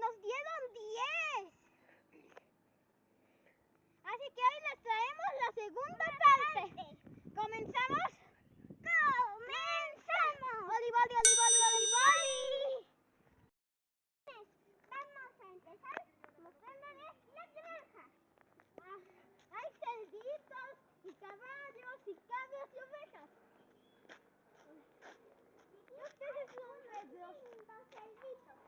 nos dieron 10. Así que hoy les traemos la segunda parte. ¿Comenzamos? ¡Comenzamos! ¡Oli, boli, oli, boli, oli, boli! Vamos a empezar mostrándoles la granja. Hay cerditos y caballos y cabras y ovejas. Y ustedes son los cerditos.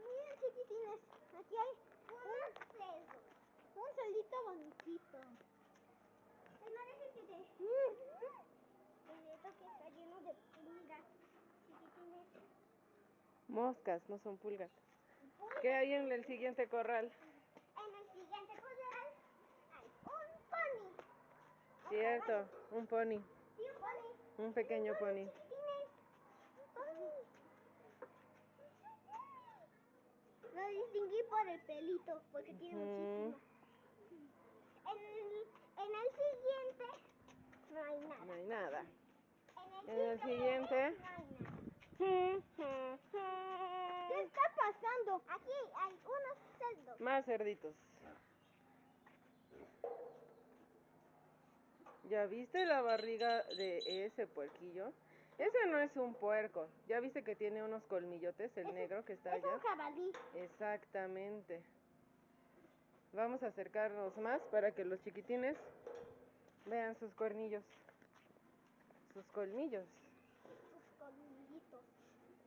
Miren, chiquitines, aquí hay un cerdito bonitito. Ay, no dejes que te... que está lleno de pulgas, chiquitines. Moscas, no son pulgas. ¿Qué hay en el siguiente corral? En el siguiente corral hay un pony. Cierto, un pony. Sí, un pony. Un pequeño pony. Chiquitines. Un pony. Lo distinguí por el pelito, porque tiene muchísimo. En el siguiente no hay nada. No hay nada. En el siguiente. no hay nada. ¿Qué está pasando? Aquí hay unos cerdos. Más cerditos. ¿Ya viste la barriga de ese puerquillo? Ese no es un puerco. ¿Ya viste que tiene unos colmillotes, el negro que está allá? Es un jabalí. Exactamente. Vamos a acercarnos más para que los chiquitines vean sus cuernillos. Sus colmillos. Sus colmillitos.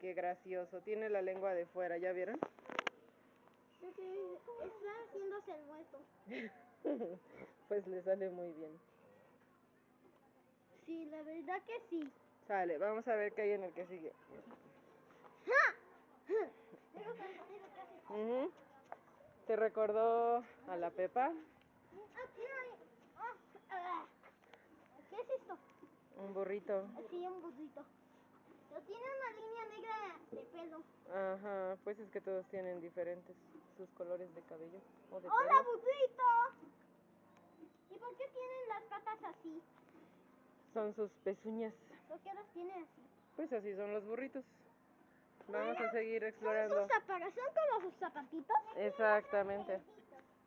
Qué gracioso. Tiene la lengua de fuera, ¿ya vieron? Está haciéndose el muerto. Pues le sale muy bien. Sí, la verdad que sí. Sale, vamos a ver qué hay en el que sigue. ¿Te recordó a la Pepa? ¿Qué es esto? Un burrito. Sí, un burrito. Pero tiene una línea negra de pelo. Ajá, pues es que todos tienen diferentes sus colores de cabello o de ¡Hola, pelo. burrito! ¿Y por qué tienen las patas así? Son sus pezuñas. ¿Por qué las tienen así? Pues así son los burritos. Vamos a seguir explorando. ¿Son como sus zapatitos? Exactamente.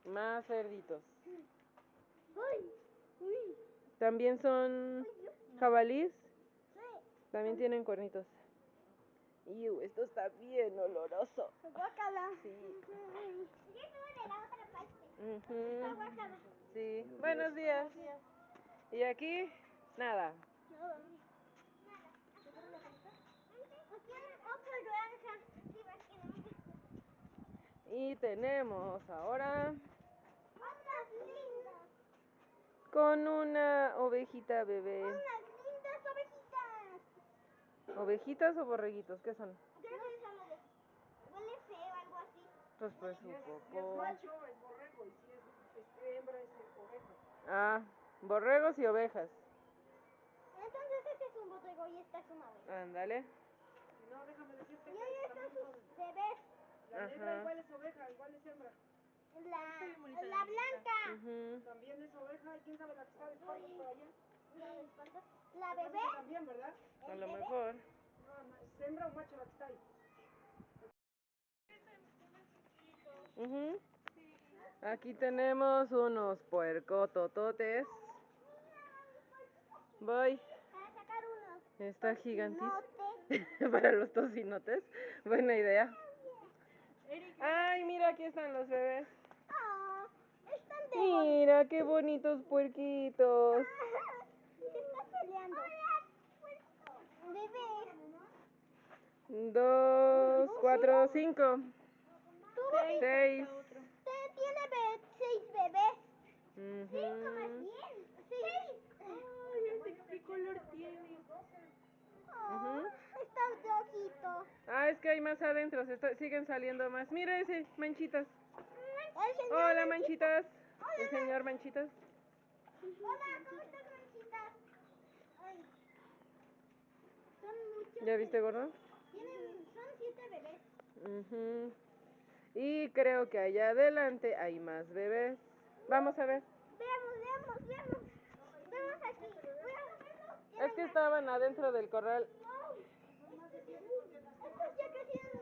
Más cerditos. Uy, uy. También son jabalís. Sí. También tienen cuernitos. Esto está bien oloroso. Guácala. Sí. Yo estuve de la otra parte. Está guácala. Sí. Buenos días. Y aquí, nada. Nada. Aquí hay otra granja. Sí, ves que no me... Y tenemos ahora ¡Otras lindas! con una ovejita bebé. ¡Unas lindas ovejitas! ¿Ovejitas o borreguitos? ¿Qué son? Creo que son ovejas. Huele feo, algo así. Pues su Si es popó. macho es borrego y si es hembra es oveja. Ah, borregos y ovejas. Entonces este es un borrego y esta es una oveja. Ándale. Y no, déjame decirte Y que ahí están también son. sus bebés. La negra Ajá. igual es oveja, igual es hembra. La blanca. Ujú. También es oveja y quién sabe la que está de espaldas por allá. La Parece bebé. que también, ¿verdad? A lo mejor. No, ¿es hembra o macho la que está ahí? Ujú. Aquí tenemos unos puercotototes. Voy. Para sacar unos. Está gigantísimo. Tocinotes. Para los tocinotes. Buena idea. Ay, mira, aquí están los bebés. Oh, están de Mira, qué bonitos puerquitos. Se está peleando. Bebé. 2, 4, 5, Tuvo 6. tiene 6 bebés. Ujú. Más bien. 6. Ay, ¿qué color tiene? Oh, está rojito. Ah, es que hay más adentro. Siguen saliendo más. Mira ese, manchitas. El señor Hola, Manchita. manchitas. Hola, El señor manchitas. Hola, ¿cómo estás, Manchitas? Ay. Son muchos. ¿Ya viste, gordo? Son 7 bebés. Ujú. Y creo que allá adelante hay más bebés. Vamos a ver. Veamos. Vemos aquí. Es que estaban adentro del corral. Estos ya crecieron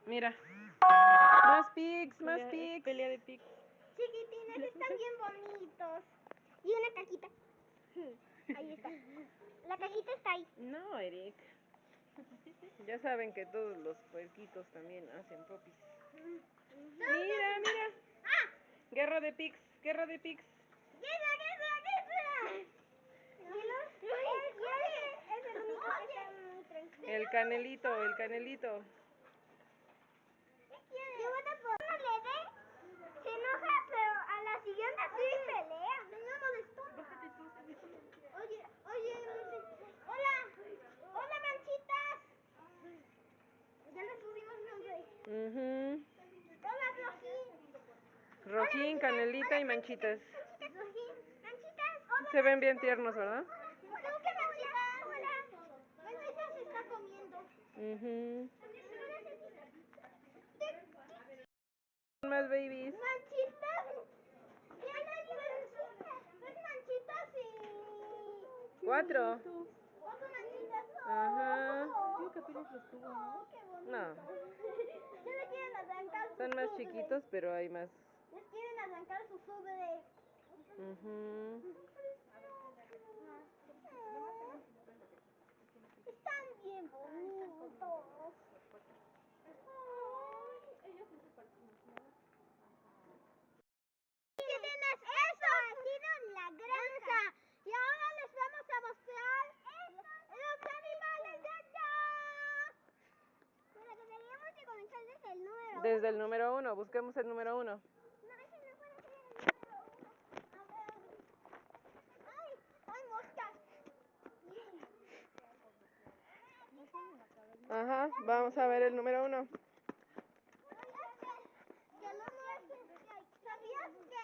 Mira. Más pigs, más pigs. Pelea de pigs. Chiquitines, están bien bonitos. Y una caquita. Ahí está. La caquita está ahí. No, Eric. Ya saben que todos los puerquitos también hacen popis. Mira, mira. ¡Ah! Guerra de pigs, guerra de pigs. ¡Guerra, guerra, guerra! Es el único que está muy tranquilo. El canelito, el canelito. ¿Qué buena forma le dé? Se enoja, pero a la siguiente sí pelea. Me molestó. Oye, hola, hola manchitas. Ya les pusimos nombre. Hola Rojín. Rojín, canelita y manchitas. Rojín, manchitas. Hola. Se ven bien tiernos, ¿verdad? ¿Tú qué manchitas? Hola. Manchitas se está comiendo. Más babies. Manchitas. Tres manchitas y... 4. 4 manchitas. Ajá. Creo que apenas los tuvo, ¿no? Qué bonito. No, Ya le quieren arrancar su son más sube. chiquitos, pero hay más. Les quieren arrancar su sube. Están bien bonitos. Chiquitines, eso ha sido la granja. Y ahora les vamos a mostrar los animales de allá. Pero deberíamos de comenzar desde el número Desde el número 1, busquemos el número 1. No, ese no puede ser el número 1. A ver. ¡Ay, moscas! Ajá, vamos a ver el número 1. ¿Sabías que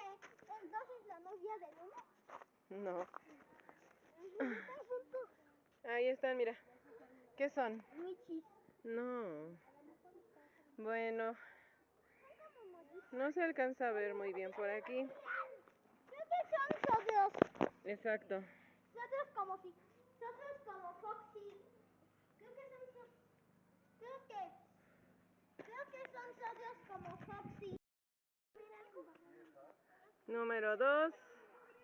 el 2 es la novia del 1? No. Están juntos. Ahí están, mira. ¿Qué son? Michis. No. Bueno, no se alcanza a ver muy bien por aquí. Creo que son socios. Exacto. Socios como si. Socios como Foxy. Creo que son socios. Creo que son socios como Foxy. Número 2.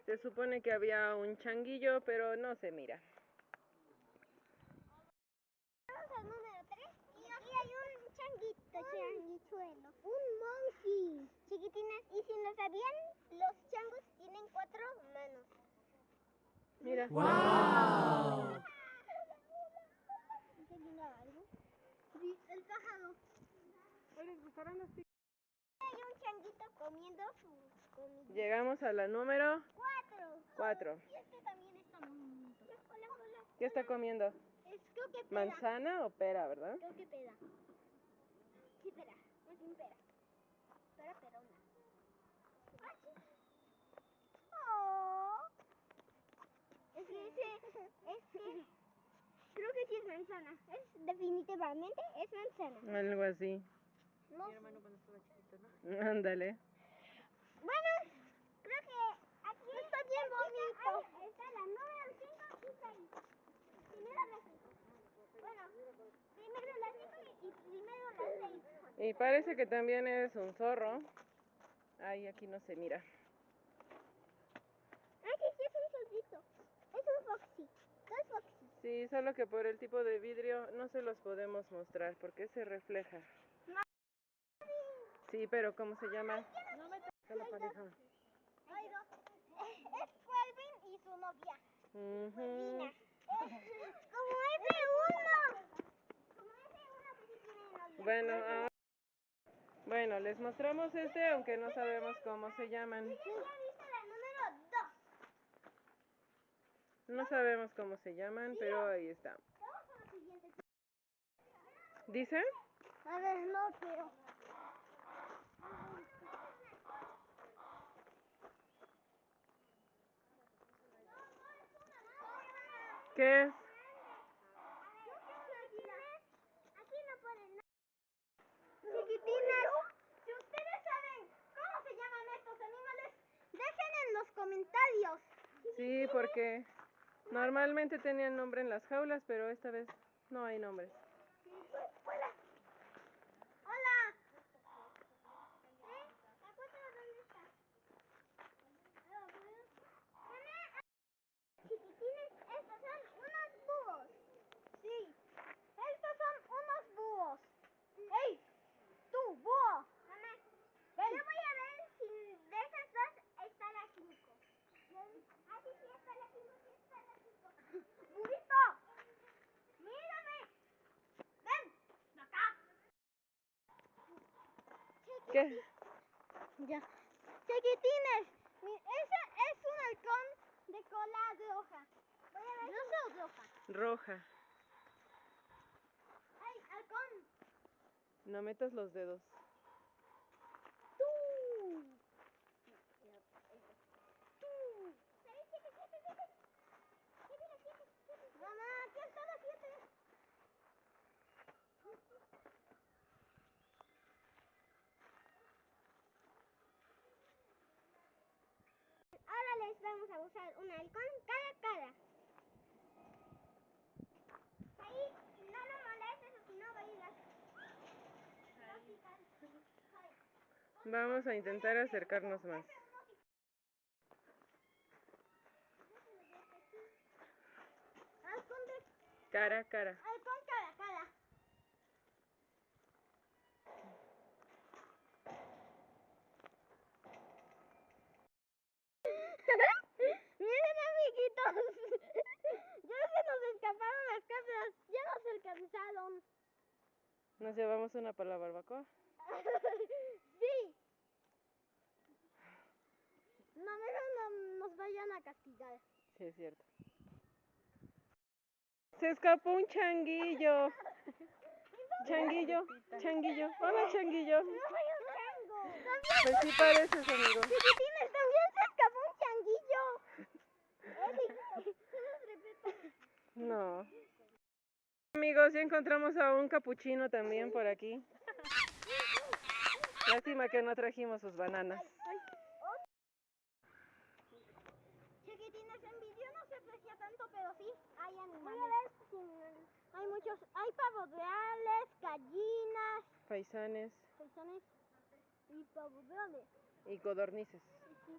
Se supone que había un changuillo, pero no se mira. Vamos al número 3. Y aquí hay un changuichuelo. Un monkey. Chiquitinas, y si no sabían, los changos tienen 4 manos. Mira. ¡Wow! ¿Está viendo algo? Sí, el pájaro. ¿Les gustaron los pigs? Hay un changuito comiendo su comida. Llegamos a la número 4. Y este también está muy bonito. Hola, hola. ¿Qué está comiendo? Creo que pera. ¿Manzana o pera, verdad? Creo que pera. Sí, pera. Es un pera. Perona. Ah, sí. Oh. Es que creo que sí es manzana. Definitivamente es manzana. Algo así. No. Mi hermano cuando estaba chiquito, ¿no? Ándale. Bueno, creo que aquí está bien bonito. Está la número 5 y 6. Primero la 5. Bueno, primero la 5 y primero la 6. Y parece que también es un zorro. Ay, aquí no se mira. Ah, sí, es un solcito. Es un foxy. No es foxy. Sí, solo que por el tipo de vidrio no se los podemos mostrar porque se refleja. Sí, pero ¿cómo se llama? Está la pareja. Hay dos. Es Kelvin y su novia. Dina. Como F1. Como F1 que sí tiene novia. Bueno, les mostramos este, aunque no sabemos cómo se llaman. Sí, ya viste la número 2. No sabemos cómo se llaman, pero ahí está. Vamos a la siguiente. ¿Dice? A ver, no creo. ¿Qué es? Aquí no ponen nada. Chiquitines, si ustedes saben cómo se llaman estos animales, dejen en los comentarios. Sí, porque normalmente tenían nombre en las jaulas, pero esta vez no hay nombres. Sí, vuela. Ah, sí, sí, está la 5, sí, está la 5. ¡Burrito! ¡Mírame! ¡Ven! ¡Acá! ¿Qué? Ya. Chiquitines, ese es un halcón de cola roja. Voy a ver. ¿Rosa o roja? Roja. ¡Ay, halcón! No metas los dedos. ¡Tú! Mamá, aquí está la 7. Ahora les vamos a usar un halcón cara a cara. Ahí no lo molestes o si no va a ir a... Vamos a intentar acercarnos más. Halcón de... Cara a cara. Halcón cara a cara. Miren, amiguitos. Ya se nos escaparon las cabras. Ya nos alcanzaron. ¿Nos llevamos una para la barbacoa? Sí. No, mejor no nos vayan a castigar. Sí, es cierto. Se escapó un changuillo. Changuillo, changuillo. Hola, changuillo. No soy un chango. Pues sí pareces, amigo. Chiquitines, también se escapó un changuillo. Eli, No. Amigos, ya encontramos a un capuchino también por aquí. Lástima que no trajimos sus bananas. Chiquitines, en vídeo no se aprecia tanto, pero sí hay animales. Hay muchos, hay pavos reales, gallinas, Faisanes faisanes y pavos reales. y codornices. Sí.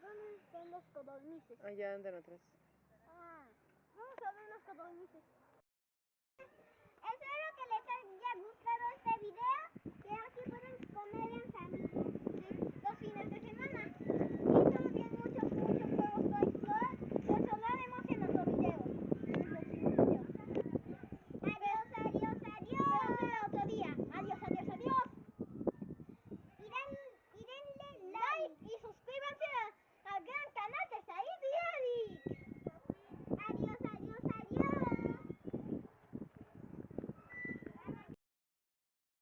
¿Dónde están los codornices? Allá andan atrás. Ah, vamos a ver los codornices. Espero que les haya gustado este video.